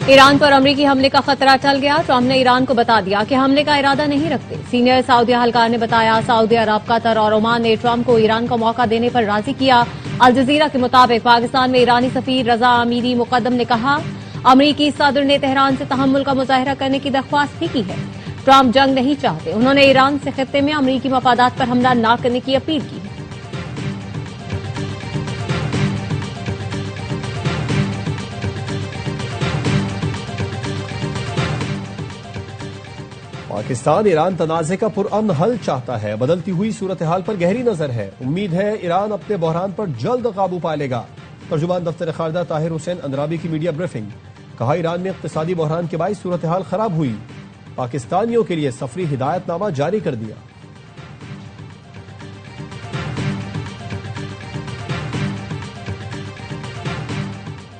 Iran पर अमरीकी हमले का खतरा टल गया। ट्रंप ने ईरान को बता दिया कि हमले का इरादा नहीं रखते। सीनियर सऊदी अहलकार ने बताया, सऊदी अरब, कतर और ओमान ने ट्रंप को ईरान का मौका देने पर राजी किया। अल जजीरा के मुताबिक पाकिस्तान में ईरानी सफीर रजा अमीरी मुकद्दम ने कहा, अमरीकी सदर ने तेहरान से तहम्मुल का मुजाहरा करने की दरख्वास्त भी की है। ट्रंप जंग नहीं चाहते। उन्होंने ईरान से खित्ते में अमरीकी मफादात पर हमला न करने की अपील की है। पाकिस्तान ईरान तनाज़े का पुरअमन हल चाहता है। बदलती हुई सूरत हाल पर गहरी नजर है। उम्मीद है ईरान अपने बहरान पर जल्द काबू पा लेगा। तर्जुमान दफ्तर खारजा ताहिर हुसैन अंद्राबी की मीडिया ब्रीफिंग। कहा, ईरान में इक़्तिसादी बहरान के बाइस सूरत हाल खराब हुई। पाकिस्तानियों के लिए सफरी हिदायतनामा जारी कर दिया।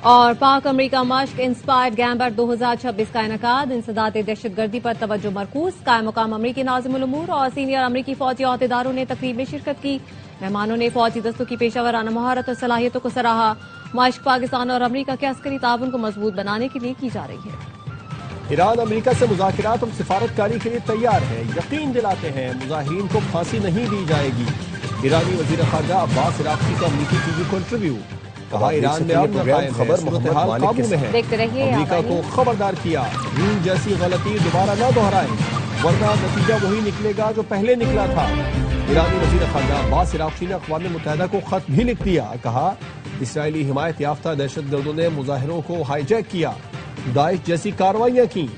और पाक अमरीका मश्क इंस्पायर्ड गैम्बर 2026 का इनेकाद। इंसदाद दहशतगर्दी पर तवज्जो मरकूज। कायम मुकाम अमरीकी नाज़िमुल उमूर और सीनियर अमरीकी फौजी अहदेदारों ने तकरीब में शिरकत की। मेहमानों ने फौजी दस्तों की पेशावराना महारत और सलाहियतों को सराहा। मश्क पाकिस्तान और अमरीका के अस्करी ताउन को मजबूत बनाने के लिए की जा रही है। ईरान अमरीका से मुज़ाकरात और सिफारतकारी के लिए तैयार है। यकीन दिलाते हैं मुज़ाहिरीन को फांसी नहीं दी जाएगी। ईरानी वज़ीर ख़ारजा अब्बास इराक़ची का अमरीकी टीवी को इंटरव्यू। कहा, ईरान में अब खबर मोहम्मद काबू में है। अमरीका को खबरदार किया, यूं जैसी गलती दोबारा न दोहराएं, वरना नतीजा वही निकलेगा जो पहले निकला था। ईरानी वज़ीर ख़ारजा अब्बास इराक़ची ने अक़वाम मुत्तहिदा को खत भी लिख दिया। कहा, इसराइली हिमायत याफ्ता दहशतगर्दों ने मुजाहिरों को हाईजैक किया, दाइश जैसी कार्रवाइयां की।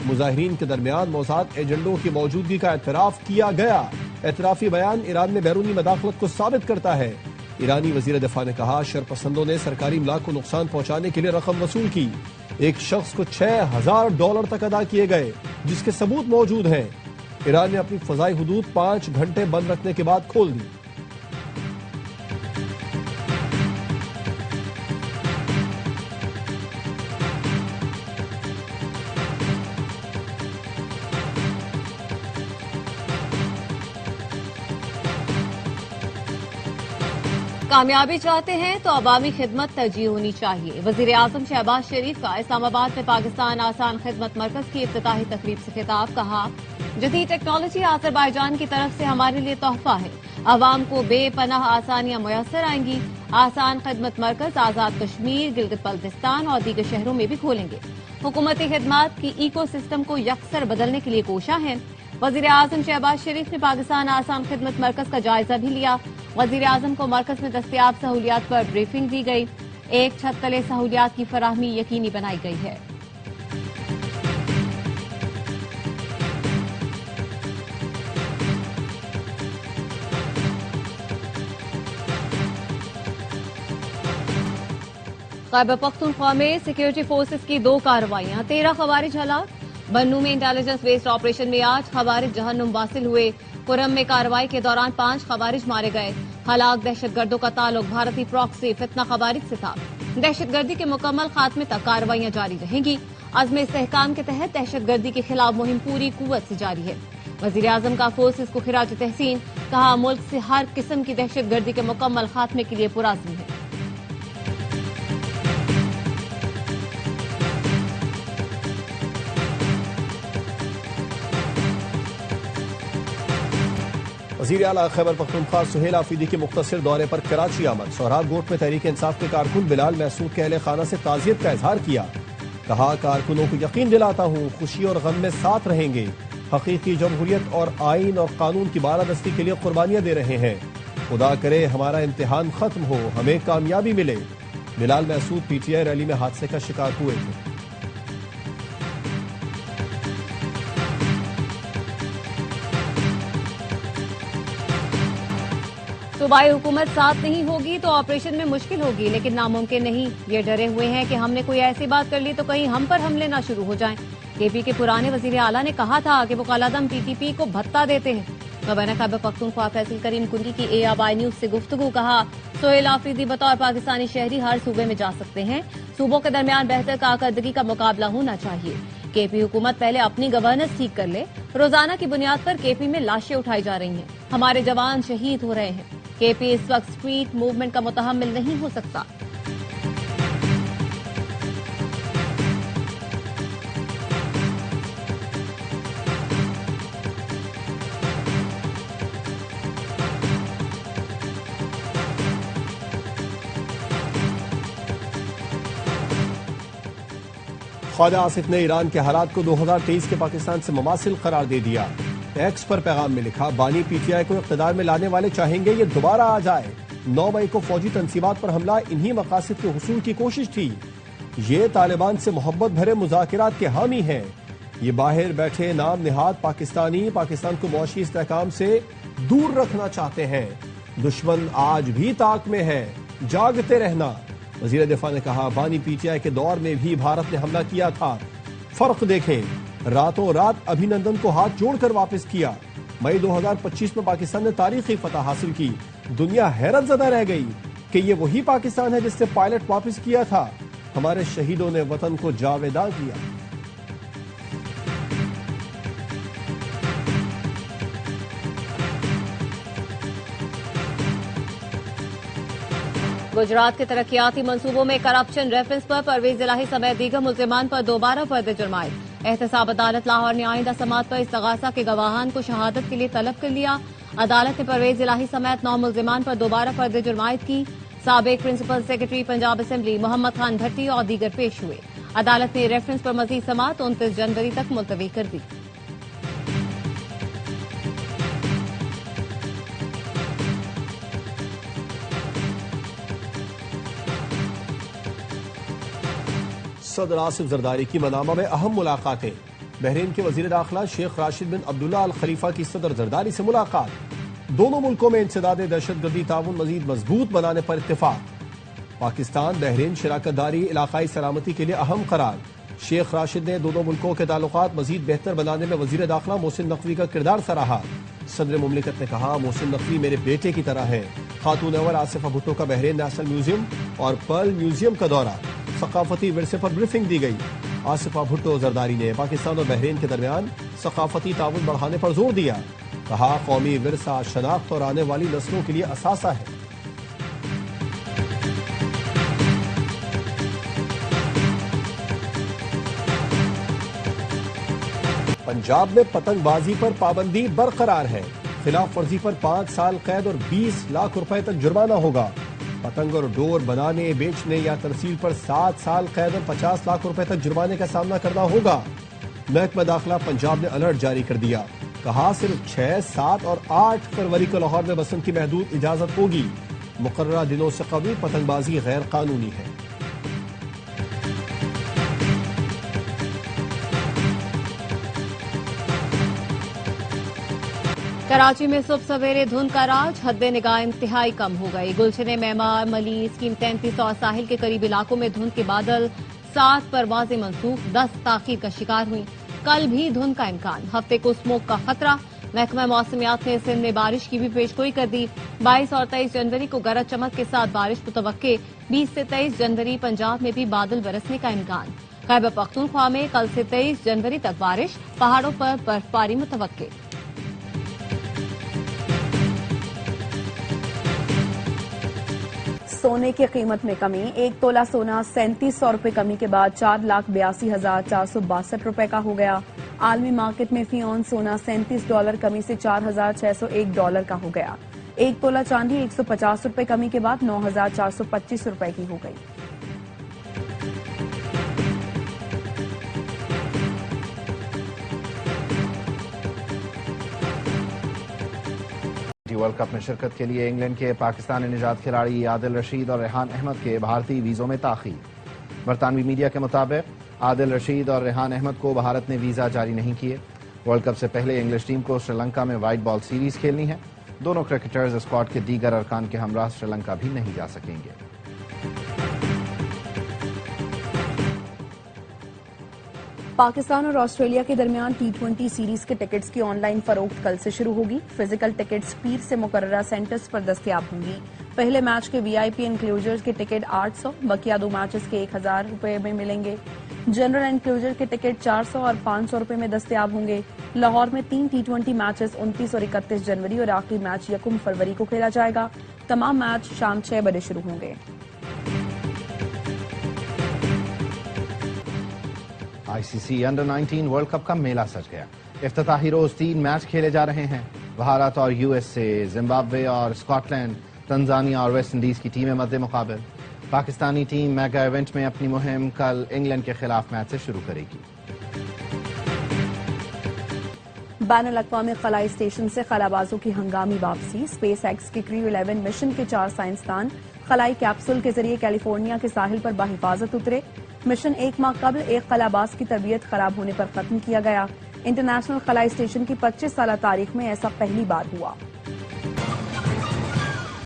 मुजाहिरीन के दरमियान मौसाद एजेंडों की मौजूदगी का एतराफ किया गया। एतराफी बयान ईरान में बैरूनी मदाखलत को साबित करता है। ईरानी वजीर दिफा ने कहा, शरपसंदों ने सरकारी इमलाक को नुकसान पहुंचाने के लिए रकम वसूल की। एक शख्स को $6000 तक अदा किए गए, जिसके सबूत मौजूद हैं। ईरान ने अपनी फजाई हुदूद 5 घंटे बंद रखने के बाद खोल दी। कामयाबी चाहते हैं तो अवामी खिदमत तरजीह होनी चाहिए। वजीर आजम शहबाज शरीफ का इस्लामाबाद में पाकिस्तान आसान खिदमत मरकज की इफ्तिताही तकरीब से खिताब। कहा, जदीद टेक्नोलॉजी आज़रबाईजान की तरफ से हमारे लिए तोहफा है। अवाम को बेपनाह आसानियां मुयसर आएंगी। आसान खिदमत मरकज आजाद कश्मीर, गिलगित बल्तिस्तान और दीगर शहरों में भी खोलेंगे। हुकूमती खिदमत की इको सिस्टम को यकसर बदलने के लिए कोशा है। वजीर आजम शहबाज शरीफ ने पाकिस्तान आसान खिदमत मरकज का जायजा भी लिया। वजीर आजम को मरकज में दस्तयाब सहूलियात पर ब्रीफिंग दी गई। एक छत तले सहूलियात की फराहमी यकीनी बनाई गई है। खैबर पख्तूनख्वा में सिक्योरिटी फोर्सेस की 2 कार्रवाइयां, 13 खवारिज हलाक। बन्नू में इंटेलिजेंस बेस्ड ऑपरेशन में 8 खवारिज जहन्नुम वासिल हुए। कुरम में कार्रवाई के दौरान 5 खवारिज मारे गए। हलाक दहशतगर्दों का ताल्लुक भारतीय प्रॉक्सी फितना खवारिज से था। दहशतगर्दी के मुकम्मल खात्मे तक कार्रवाइयां जारी रहेंगी। अज़्म इस्तेहकाम के तहत दहशतगर्दी के खिलाफ मुहिम पूरी कुव्वत से जारी है। वजीर आजम का फोर्सेस को खिराज तहसीन। कहा, मुल्क से हर किस्म की दहशतगर्दी के मुकम्मल खात्मे के लिए पुराज़्म है। वज़ीर आला खैबर पख्तूनख्वा सुहेल आफरीदी के मुख्तसर दौरे पर कराची आमद। सोहराब गोट में तहरीक इंसाफ के कारकुन बिलाल महसूद के अहले खाना से ताज़ियत का इजहार किया। कहा, कारकुनों को यकीन दिलाता हूँ खुशी और गम में साथ रहेंगे। हकीकी जमहूरियत और आइन और कानून की बालादस्ती के लिए कुर्बानियां दे रहे हैं। खुदा करे हमारा इम्तिहान खत्म हो, हमें कामयाबी मिले। बिलाल महसूद पीटीआई रैली में हादसे का शिकार हुए थे। सूबाई हुकूमत साथ नहीं होगी तो ऑपरेशन में मुश्किल होगी, लेकिन नामुमकिन नहीं। ये डरे हुए हैं कि हमने कोई ऐसी बात कर ली तो कहीं हम पर हमले ना शुरू हो जाएं। केपी के पुराने वजीर आला ने कहा था कि वो कालादम पीटीपी को भत्ता देते हैं। गवर्नर खैबर पख्तूनख्वा फैसल करीम कुंडी की ARY न्यूज से गुफ्तगू। कहा, सोहेल आफरीदी बतौर पाकिस्तानी शहरी हर सूबे में जा सकते हैं। सूबों के दरमियान बेहतर कारकर्दगी का मुकाबला होना चाहिए। केपी हुकूमत पहले अपनी गवर्नेंस ठीक कर ले। रोजाना की बुनियाद पर केपी में लाशें उठाई जा रही हैं। हमारे जवान शहीद हो रहे हैं। केपी इस वक्त स्ट्रीट मूवमेंट का मुतहम्मिल नहीं हो सकता। ख्वाजा आसिफ ने ईरान के हालात को 2023 के पाकिस्तान से मुमासिल करार दे दिया। एक्स पर पैगाम में लिखा, बानी पीटीआई को इख्तिदार में लाने वाले चाहेंगे ये दोबारा आ जाए। 9 मई को फौजी तंसीबात पर हमला इन्हीं मकासद के हुसूल की कोशिश थी। ये तालिबान से मोहब्बत भरे मुज़ाकिरात के हामी हैं। ये बाहर बैठे नाम निहाद पाकिस्तान को मुआशी इस्तेहकाम से दूर रखना चाहते हैं। दुश्मन आज भी ताक में है, जागते रहना। वजीर दिफा ने कहा, बानी पीटीआई के दौर में भी भारत ने हमला किया था। फर्क देखें, रातों रात अभिनंदन को हाथ जोड़कर वापस किया। मई 2025 में पाकिस्तान ने तारीखी फतह हासिल की। दुनिया हैरत ज़दा रह गई कि ये वही पाकिस्तान है जिससे पायलट वापस किया था। हमारे शहीदों ने वतन को जावेदा किया। गुजरात के तरक्याती मंसूबों में करप्शन रेफरेंस पर परवेज इलाही समेत दीगर मुल्जिमान पर दोबारा फर्द जुर्मायत। एहतसाब अदालत लाहौर ने आइंदा समात पर इस्तगासा के गवाहान को शहादत के लिए तलब कर लिया। अदालत ने परवेज इलाही समेत 9 मुल्जिमान पर दोबारा फर्द जुर्मायत की। साबिक principal secretary Punjab assembly Mohammad Khan Bhatti और दीगर पेश हुए। अदालत ने रेफरेंस पर मजीद समात 29 जनवरी तक मुलतवी कर दी। सदर आसिफ जरदारी की मनामा में अहम मुलाकातें। बहरीन के वजीर दाखिला शेख राशिद बिन अब्दुल्ला अल खलीफा की सदर जरदारी से मुलाकात। दोनों मुल्कों में इंसदाद दहशतगर्दी ताउन मजीद मजबूत बनाने पर इत्तेफाक। पाकिस्तान बहरीन शराकतदारी इलाकाई सलामती के लिए अहम करार। शेख राशिद ने दोनों मुल्कों के ताल्लुकात मजीद बेहतर बनाने में वजीर दाखिला मोहसिन नकवी का किरदार सराहा। सदर मुमलिकत ने कहा, मोहसिन नकवी मेरे बेटे की तरह है। खातून अवर आसिफा भुट्टो का बहरीन नेशनल म्यूजियम और पर्ल म्यूजियम का दौरा। सकाफती विरसे पर ब्रीफिंग दी गई। आसिफा भुट्टो जरदारी ने पाकिस्तान और बहरीन के दरमियान सकाफती ताउन बढ़ाने पर जोर दिया। कहा, कौमी विरसा शनाख्त और आने वाली नस्लों के लिए असासा है। पंजाब में पतंगबाजी पर पाबंदी बरकरार है। खिलाफ वर्जी पर 5 साल कैद और 20 लाख रुपए तक जुर्माना होगा। पतंग और डोर बनाने, बेचने या तरसील पर 7 साल कैद और 50 लाख रुपए तक जुर्माने का सामना करना होगा। महकमा दाखिला पंजाब ने अलर्ट जारी कर दिया। कहा, सिर्फ 6, 7 और 8 फरवरी को लाहौर में बसंत की महदूद इजाजत होगी। मुकर्ररा दिनों से कबल पतंगबाजी गैर कानूनी है। कराची में सुबह सवेरे धुंध का राज, हद निगाह इंतहाई कम हो गई। गुलशन मेमार, मली, स्कीम 33 और साहिल के करीब इलाकों में धुंध के बादल। 7 परवाजें मनसूख, 10 ताखीर का शिकार हुई। कल भी धुंध का इम्कान, हफ्ते को स्मोक का खतरा। महकमा मौसमियात ने सिंध में बारिश की भी पेशगोई कर दी। 22 और 23 जनवरी को गरज चमक के साथ बारिश मुतवक्के। 20 से 23 जनवरी पंजाब में भी बादल बरसने का इम्कान। खैबर पख्तूनख्वा में कल से 23 जनवरी तक बारिश, पहाड़ों पर बर्फबारी मुतवक्के। सोने की कीमत में कमी, 1 तोला सोना 3700 रुपए कमी के बाद 4,82,462 रुपए का हो गया। आलमी मार्केट में फी ऑन सोना $37 कमी से $4,601 का हो गया। 1 तोला चांदी 150 रुपए कमी के बाद 9,425 रुपए की हो गई। वर्ल्ड कप में शिरकत के लिए इंग्लैंड के पाकिस्तानी निजात खिलाड़ी आदिल रशीद और रेहान अहमद के भारतीय वीजों में ताखीर। बरतानवी मीडिया के मुताबिक आदिल रशीद और रेहान अहमद को भारत ने वीजा जारी नहीं किए। वर्ल्ड कप से पहले इंग्लिश टीम को श्रीलंका में व्हाइट बॉल सीरीज खेलनी है। दोनों क्रिकेटर्स स्क्वाड के दीगर अरकान के हमरा श्रीलंका भी नहीं जा सकेंगे। पाकिस्तान और ऑस्ट्रेलिया के दरमियान T20 सीरीज के टिकट्स की ऑनलाइन फरोख्त कल से शुरू होगी। फिजिकल टिकट्स पीर से मुकर्ररा सेंटर्स पर दस्तयाब होंगी। पहले मैच के VIP इंक्लूजर के टिकट 800, बकिया 2 मैचेस के 1000 रुपए में मिलेंगे। जनरल इंक्लूजर के टिकट 400 और 500 रुपए में दस्तयाब होंगे। लाहौर में 3 T20 मैचेस 29 और 31 जनवरी और आखिरी मैच 1 फरवरी को खेला जाएगा। तमाम मैच शाम 6 बजे शुरू होंगे। ICC अंडर 19 वर्ल्ड कप का मेला सज गया। इफ्तिताही रोज 3 मैच खेले जा रहे हैं। भारत और USA, जिम्बाब्वे और स्कॉटलैंड, तंजानिया और वेस्ट इंडीज की टीमें मद्दे मुकाबिल। पाकिस्तानी टीम मेगा इवेंट में अपनी मुहिम कल इंग्लैंड के खिलाफ मैच से शुरू करेगी। बैनुल-अक़वामी खलाई स्टेशन से खलाबाजों की हंगामी वापसी। स्पेस एक्स के क्रू 11 मिशन के 4 साइंसदान खलाई कैप्सूल के जरिए कैलिफोर्निया के साहिल पर बाहिफाजत उतरे। मिशन 1 माह कबल एक खलाबाज की तबीयत खराब होने पर खत्म किया गया। इंटरनेशनल खलाई स्टेशन की 25 साल तारीख में ऐसा पहली बार हुआ।